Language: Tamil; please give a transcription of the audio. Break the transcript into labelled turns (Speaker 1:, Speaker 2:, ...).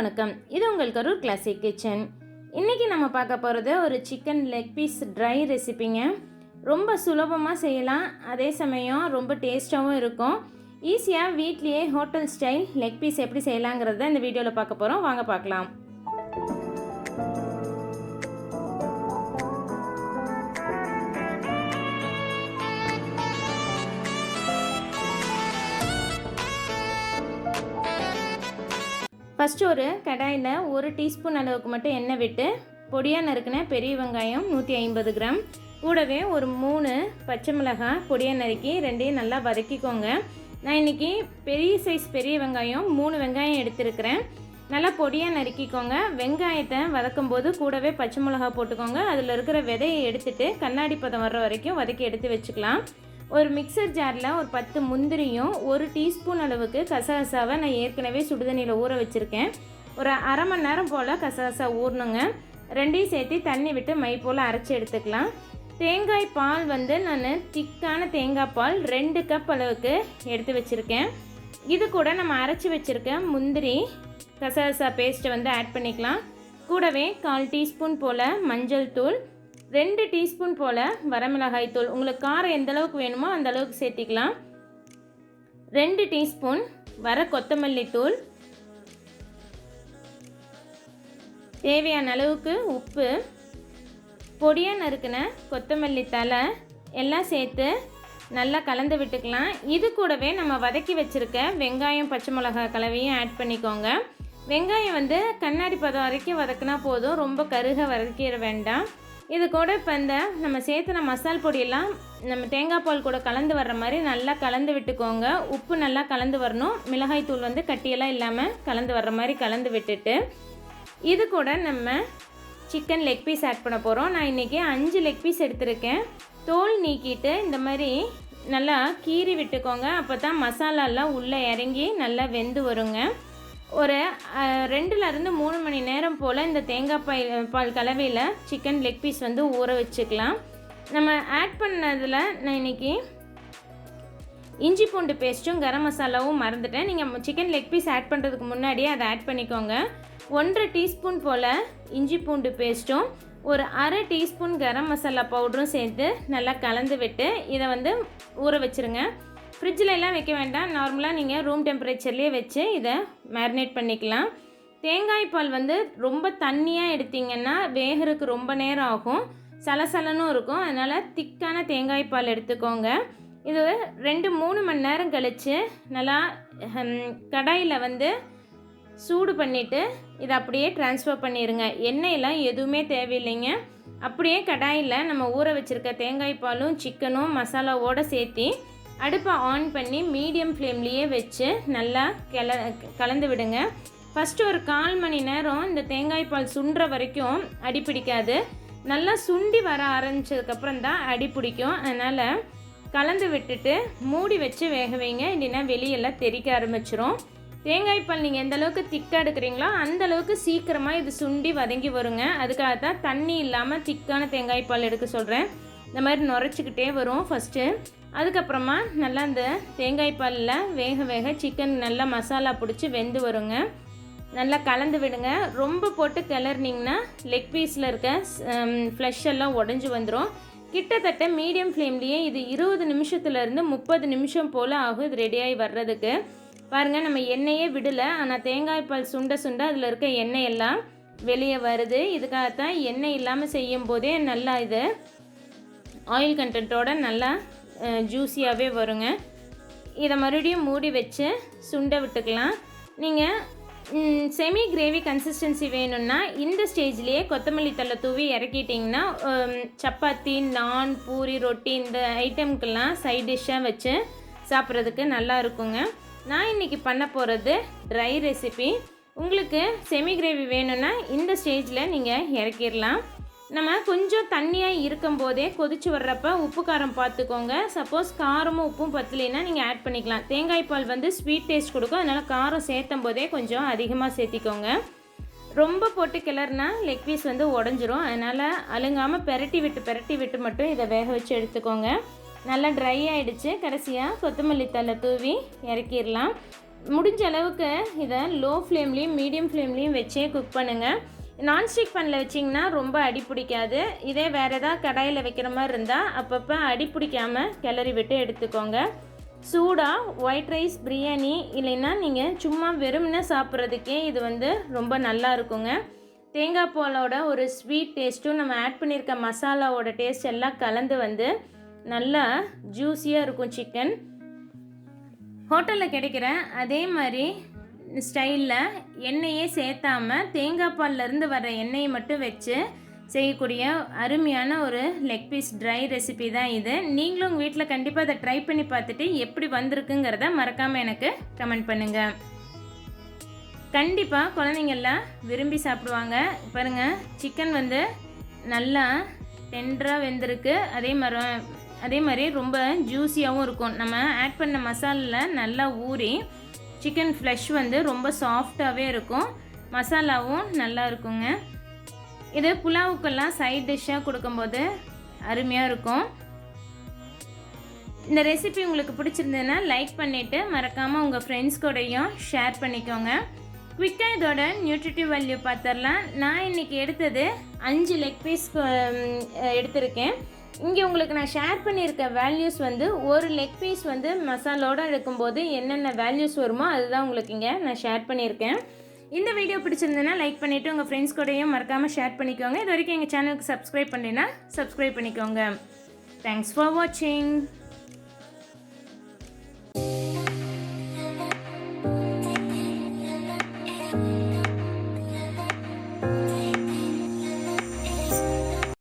Speaker 1: வணக்கம். இது உங்கள் கரூர் கிளாசிக் கிச்சன். இன்றைக்கி நம்ம பார்க்க போகிறது ஒரு சிக்கன் லெக் பீஸ் ட்ரை ரெசிபிங்க. ரொம்ப சுலபமாக செய்யலாம், அதே சமயம் ரொம்ப டேஸ்ட்டாகவும் இருக்கும். ஈஸியாக வீட்லேயே ஹோட்டல் ஸ்டைல் லெக் பீஸ் எப்படி செய்யலாங்கிறத இந்த வீடியோவில் பார்க்க போகிறோம். வாங்க பார்க்கலாம். ஃபஸ்ட்டு ஒரு கடாயில் 1 டீஸ்பூன் அளவுக்கு மட்டும் எண்ணெய் விட்டு பொடியாக நறுக்கின பெரிய வெங்காயம் 150 கிராம், கூடவே ஒரு 3 பச்சை மிளகாய் பொடியாக நறுக்கி ரெண்டையும் நல்லா வதக்கிக்கோங்க. நான் இன்றைக்கி பெரிய சைஸ் பெரிய வெங்காயம் 3 வெங்காயம் எடுத்துருக்கிறேன். நல்லா பொடியாக நறுக்கிக்கோங்க. வெங்காயத்தை வதக்கும் போது கூடவே பச்சை மிளகாய் போட்டுக்கோங்க. அதில் இருக்கிற விதையை எடுத்துகிட்டு கண்ணாடி பதம் வர்ற வரைக்கும் வதக்கி எடுத்து வச்சுக்கலாம். ஒரு மிக்சர் ஜாரில் ஒரு 10 முந்திரியும் 1 டீஸ்பூன் அளவுக்கு கசகசாவை நான் ஏற்கனவே சுடுதண்ணியில் ஊற வச்சுருக்கேன். ஒரு அரை மணி நேரம் போல் கசகசா ஊறணுங்க. ரெண்டையும் சேர்த்து தண்ணி விட்டு மை போல் அரைச்சி எடுத்துக்கலாம். தேங்காய் பால் நான் திக்கான தேங்காய் பால் 2 கப் அளவுக்கு எடுத்து வச்சுருக்கேன். இது கூட நம்ம அரைச்சி வச்சுருக்க முந்திரி கசகசா பேஸ்ட்டை ஆட் பண்ணிக்கலாம். கூடவே 1/4 டீஸ்பூன் போல் மஞ்சள் தூள், 2 டீஸ்பூன் போல் வரமிளகாய் தூள், உங்களுக்கு காரம் எந்த அளவுக்கு வேணுமோ அந்த அளவுக்கு சேர்த்திக்கலாம். 2 டீஸ்பூன் வர கொத்தமல்லி தூள், தேவையான அளவுக்கு உப்பு, பொடியாக நறுக்கின கொத்தமல்லி தழை எல்லாம் சேர்த்து நல்லா கலந்து விட்டுக்கலாம். இது கூடவே நம்ம வதக்கி வச்சுருக்க வெங்காயம் பச்சை மிளகாய் கலவையும் ஆட் பண்ணிக்கோங்க. வெங்காயம் கண்ணாடி பதம் வரைக்கும் வதக்கினா போதும், ரொம்ப கருக வதக்கிட வேண்டாம். இது கூட இப்போ நம்ம சேர்த்துன மசால் பொடியெல்லாம் நம்ம தேங்காய் பால் கூட கலந்து வர்ற மாதிரி நல்லா கலந்து விட்டுக்கோங்க. உப்பு நல்லா கலந்து வரணும். மிளகாய் தூள் கட்டியெல்லாம் இல்லாமல் கலந்து வர்ற மாதிரி கலந்து விட்டுட்டு இது கூட நம்ம சிக்கன் லெக் பீஸ் ஆட் பண்ண போகிறோம். நான் இன்றைக்கி 5 லெக் பீஸ் எடுத்திருக்கேன். தோல் நீக்கிட்டு இந்த மாதிரி நல்லா கீறி விட்டுக்கோங்க. அப்போ தான் மசாலாலாம் உள்ளே இறங்கி நல்லா வெந்து வருங்க. ஒரு 2லேருந்து 3 மணி நேரம் போல் இந்த தேங்காய் பால் கலவையில் சிக்கன் லெக் பீஸ் ஊற வச்சுக்கலாம். நம்ம ஆட் பண்ணதில் நான் இன்றைக்கி இஞ்சி பூண்டு பேஸ்ட்டும் கரம் மசாலாவும் மறந்துட்டேன். நீங்கள் சிக்கன் லெக் பீஸ் ஆட் பண்ணுறதுக்கு முன்னாடியே அதை ஆட் பண்ணிக்கோங்க. 1/2 டீஸ்பூன் போல் இஞ்சி பூண்டு பேஸ்ட்டும் ஒரு அரை டீஸ்பூன் கரம் மசாலா பவுடரும் சேர்த்து நல்லா கலந்து விட்டு இதை ஊற வச்சுருங்க. ஃப்ரிட்ஜில் எல்லாம் வைக்க வேண்டாம், நார்மலாக நீங்கள் ரூம் டெம்பரேச்சர்லேயே வச்சு இதை மேரினேட் பண்ணிக்கலாம். தேங்காய் பால் ரொம்ப தண்ணியாக எடுத்திங்கன்னா வேகிறதுக்கு ரொம்ப நேரம் ஆகும், சலசலனும் இருக்கும். அதனால் திக்கான தேங்காய் பால் எடுத்துக்கோங்க. இது 2-3 மணி நேரம் கழித்து நல்லா கடாயில் சூடு பண்ணிவிட்டு இதை அப்படியே ட்ரான்ஸ்ஃபர் பண்ணிடுங்க. எண்ணெயெல்லாம் எதுவுமே தேவையில்லைங்க. அப்படியே கடாயில் நம்ம ஊற வச்சுருக்க தேங்காய் பாலும் சிக்கனும் மசாலாவோடு சேர்த்து அடுப்பை ஆன் பண்ணி மீடியம் ஃப்ளேம்லேயே வச்சு நல்லா கலந்து விடுங்க. ஃபஸ்ட்டு ஒரு 1/4 மணி நேரம் இந்த தேங்காய் பால் சுண்டுற வரைக்கும் அடி பிடிக்காது. நல்லா சுண்டி வர ஆரம்பித்ததுக்கப்புறம் தான் அடி பிடிக்கும். அதனால் கலந்து விட்டுட்டு மூடி வச்சு வேக வைங்க, இல்லைன்னா வெளியெல்லாம் தெறிக்க ஆரம்பிச்சிரும். தேங்காய் பால் நீங்கள் எந்த அளவுக்கு திக்காக எடுக்கிறீங்களோ அந்தளவுக்கு சீக்கிரமாக இது சுண்டி வதங்கி வருங்க. அதுக்காக தான் தண்ணி இல்லாமல் திக்கான தேங்காய் பால் எடுக்க சொல்கிறேன். இந்த மாதிரி நுரைச்சிக்கிட்டே வரும் ஃபஸ்ட்டு. அதுக்கப்புறமா நல்லா இந்த தேங்காய் பாலில் வேக வேக சிக்கன் நல்லா மசாலா பிடிச்சி வெந்து வருங்க. நல்லா கலந்து விடுங்க. ரொம்ப போட்டு கிளறினீங்கன்னா லெக் பீஸில் இருக்க ஃப்ளஷ் எல்லாம் உடஞ்சி வந்துடும். கிட்டத்தட்ட மீடியம் ஃப்ளேம்லேயே இது 20 நிமிஷத்துலேருந்து 30 நிமிஷம் போல் ஆகும் இது ரெடியாகி வர்றதுக்கு. பாருங்கள், நம்ம எண்ணெயே விடலை, ஆனால் தேங்காய் பால் சுண்ட சுண்ட அதில் இருக்க எண்ணெய் எல்லாம் வெளியே வருது. இதுக்காகத்தான் எண்ணெய் இல்லாமல் செய்யும் போதே நல்லா இது ஆயில் கண்டென்ட்டோட நல்லா ஜூஸியாகவே வருங்க. இதை மறுபடியும் மூடி வச்சு சுண்ட விட்டுக்கலாம். நீங்கள் செமி கிரேவி கன்சிஸ்டன்சி வேணும்னா இந்த ஸ்டேஜ்லேயே கொத்தமல்லி தழை தூவி இறக்கிட்டிங்கன்னா சப்பாத்தி, நான், பூரி, ரொட்டி இந்த ஐட்டம்க்கெல்லாம் சைட் டிஷ்ஷாக வச்சு சாப்பிட்றதுக்கு நல்லா இருக்குங்க. நான் இன்றைக்கி பண்ண போகிறது ட்ரை ரெசிபி. உங்களுக்கு செமி கிரேவி வேணும்னா இந்த ஸ்டேஜில் நீங்கள் இறக்கிடலாம். நம்ம கொஞ்சம் தண்ணியாக இருக்கும்போதே கொதிச்சு வர்றப்ப உப்பு காரம் பார்த்துக்கோங்க. சப்போஸ் காரமும் உப்பும் பத்தலைன்னா நீங்கள் ஆட் பண்ணிக்கலாம். தேங்காய் பால் ஸ்வீட் டேஸ்ட் கொடுக்கும், அதனால் காரம் சேர்த்தும் போதே கொஞ்சம் அதிகமாக சேர்த்திக்கோங்க. ரொம்ப போட்டு கிளறுனா லெக் பீஸ் உடஞ்சிரும். அதனால் அழுங்காமல் பெரட்டி விட்டு மட்டும் இதை வேக வச்சு எடுத்துக்கோங்க. நல்லா ட்ரை ஆகிடுச்சு. கடைசியாக கொத்தமல்லி தழை தூவி இறக்கிடலாம். முடிஞ்ச அளவுக்கு இதை லோ ஃப்ளேம்லேயும் மீடியம் ஃப்ளேம்லேயும் வச்சே குக் பண்ணுங்கள். நான்ஸ்டிக் பேனில் வச்சிங்கன்னா ரொம்ப அடி பிடிக்காது. இதே வேறு எதாவது கடாயில் வைக்கிற மாதிரி இருந்தால் அப்பப்போ அடி பிடிக்காமல் கிளறி விட்டு எடுத்துக்கோங்க. சூடாக ஒயிட் ரைஸ், பிரியாணி இல்லைன்னா நீங்கள் சும்மா வெறும்னா சாப்பிட்றதுக்கே இது ரொம்ப நல்லா இருக்குங்க. தேங்காய் பாலோட ஒரு ஸ்வீட் டேஸ்ட்டும் நம்ம ஆட் பண்ணியிருக்க மசாலாவோட டேஸ்ட் எல்லாம் கலந்து நல்லா ஜூஸியாக இருக்கும் சிக்கன். ஹோட்டலில் கிடைக்கிற அதே மாதிரி ஸ்டைலில் எண்ணெயே சேர்த்தாமல் தேங்காய் பால்லேருந்து வர எண்ணெயை மட்டும் வச்சு செய்யக்கூடிய அருமையான ஒரு லெக் பீஸ் ட்ரை ரெசிபி தான் இது. நீங்களும் உங்கள் வீட்டில் கண்டிப்பாக அதை ட்ரை பண்ணி பார்த்துட்டு எப்படி வந்திருக்குங்கிறத மறக்காமல் எனக்கு கமெண்ட் பண்ணுங்கள். கண்டிப்பாக குழந்தைங்கள்லாம் விரும்பி சாப்பிடுவாங்க. பாருங்கள், சிக்கன் நல்லா டெண்டராக வெந்திருக்கு. அதே மாதிரி ரொம்ப ஜூஸியாகவும் இருக்கும். நம்ம ஆட் பண்ண மசாலாவில் நல்லா ஊறி சிக்கன் ஃப்ளஷ் ரொம்ப சாஃப்டாகவே இருக்கும். மசாலாவும் நல்லா இருக்குங்க. இது புலாவுக்கெல்லாம் சைட் டிஷ்ஷாக கொடுக்கும்போது அருமையாக இருக்கும். இந்த ரெசிபி உங்களுக்கு பிடிச்சிருந்ததுன்னா லைக் பண்ணிவிட்டு மறக்காமல் உங்கள் ஃப்ரெண்ட்ஸ் கூடயும் ஷேர் பண்ணிக்கோங்க. குவிக்காக இதோட நியூட்ரிட்டிவ் வேல்யூ பார்த்துடலாம். நான் இன்றைக்கி எடுத்தது 5 லெக் பீஸ் எடுத்திருக்கேன். இங்கே உங்களுக்கு நான் ஷேர் பண்ணியிருக்க வேல்யூஸ் ஒரு லெக் பீஸ் மசாலோடு எடுக்கும்போது என்னென்ன வேல்யூஸ் வருமோ அதுதான் உங்களுக்கு இங்கே நான் ஷேர் பண்ணியிருக்கேன். இந்த வீடியோ பிடிச்சிருந்ததுன்னா லைக் பண்ணிவிட்டு உங்கள் ஃப்ரெண்ட்ஸ் கூடயும் மறக்காமல் ஷேர் பண்ணிக்கோங்க. இது வரைக்கும் எங்கள் சேனலுக்கு சப்ஸ்கிரைப் பண்ணினா சப்ஸ்கிரைப் பண்ணிக்கோங்க. தேங்க்ஸ் ஃபார் வாட்சிங்.